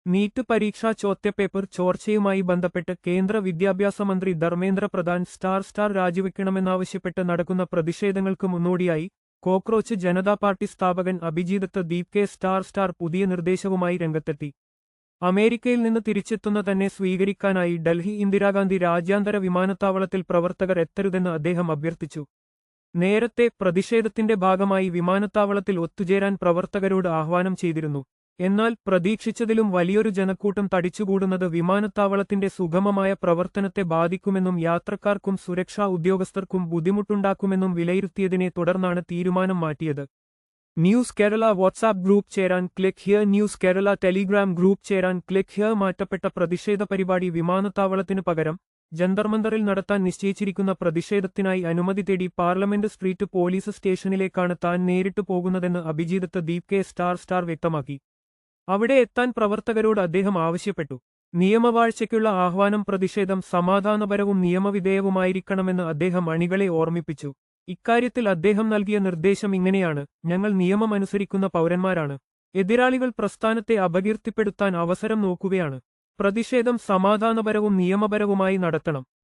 NEET പരീക്ഷാ ചോദ്യപേപ്പർ ചോർച്ചയുമായി ബന്ധപ്പെട്ട് കേന്ദ്ര വിദ്യാഭ്യാസ മന്ത്രി ധർമ്മേന്ദ്ര പ്രധാൻ സ്റ്റാർ രാജിവെക്കണമെന്നാവശ്യപ്പെട്ട് നടക്കുന്ന പ്രതിഷേധങ്ങൾക്ക് മുന്നോടിയായി കോക്രോച്ച് ജനതാ പാർട്ടി സ്ഥാപകൻ അഭിജിത്ത് ദീപ് കെ സ്റ്റാർ പുതിയ നിർദ്ദേശവുമായി രംഗത്തെത്തി. അമേരിക്കയിൽ നിന്ന് തിരിച്ചെത്തുന്ന തന്നെ സ്വീകരിക്കാനായി ഡൽഹി ഇന്ദിരാഗാന്ധി രാജ്യാന്തര വിമാനത്താവളത്തിൽ പ്രവർത്തകർ എത്തരുതെന്ന് അദ്ദേഹം അഭ്യർത്ഥിച്ചു. നേരത്തെ പ്രതിഷേധത്തിന്റെ ഭാഗമായി വിമാനത്താവളത്തിൽ ഒത്തുചേരാൻ പ്രവർത്തകരോട് ആഹ്വാനം ചെയ്തിരുന്നു. എന്നാൽ പ്രതീക്ഷിച്ചതിലും വലിയൊരു ജനക്കൂട്ടം തടിച്ചുകൂടുന്നത് വിമാനത്താവളത്തിന്റെ സുഗമമായ പ്രവർത്തനത്തെ ബാധിക്കുമെന്നും യാത്രക്കാർക്കും സുരക്ഷാ ഉദ്യോഗസ്ഥർക്കും ബുദ്ധിമുട്ടുണ്ടാക്കുമെന്നും വിലയിരുത്തിയതിനെ തുടർന്നാണ് തീരുമാനം മാറ്റിയത്. ന്യൂസ് കേരള വാട്സാപ്പ് ഗ്രൂപ്പ് ചേരാൻ click here. News Kerala Telegram group ചേരാൻ ക്ലിക്ക് ഹിയർ. മാറ്റപ്പെട്ട പ്രതിഷേധ പരിപാടി വിമാനത്താവളത്തിനു പകരം ജന്തർമന്ദറിൽ നടത്താൻ നിശ്ചയിച്ചിരിക്കുന്ന പ്രതിഷേധത്തിനായി അനുമതി തേടി പാർലമെന്റ് സ്ട്രീറ്റ് പോലീസ് സ്റ്റേഷനിലേക്കാണ് താൻ നേരിട്ട് പോകുന്നതെന്ന് അഭിജിത്ത് ദീപ് കെ സ്റ്റാർ വ്യക്തമാക്കി. അവിടെ എത്താൻ പ്രവർത്തകരോട് അദ്ദേഹം ആവശ്യപ്പെട്ടു. നിയമവാഴ്ചയ്ക്കുള്ള ആഹ്വാനം പ്രതിഷേധം സമാധാനപരവും നിയമവിധേയവുമായിരിക്കണമെന്ന് അദ്ദേഹം അണികളെ ഓർമ്മിപ്പിച്ചു. ഇക്കാര്യത്തിൽ അദ്ദേഹം നൽകിയ നിർദ്ദേശം ഇങ്ങനെയാണ്: ഞങ്ങൾ നിയമം അനുസരിക്കുന്ന പൗരന്മാരാണ്. എതിരാളികൾ പ്രസ്ഥാനത്തെ അപകീർത്തിപ്പെടുത്താൻ അവസരം നോക്കുകയാണ്. പ്രതിഷേധം സമാധാനപരവും നിയമപരവുമായി നടത്തണം.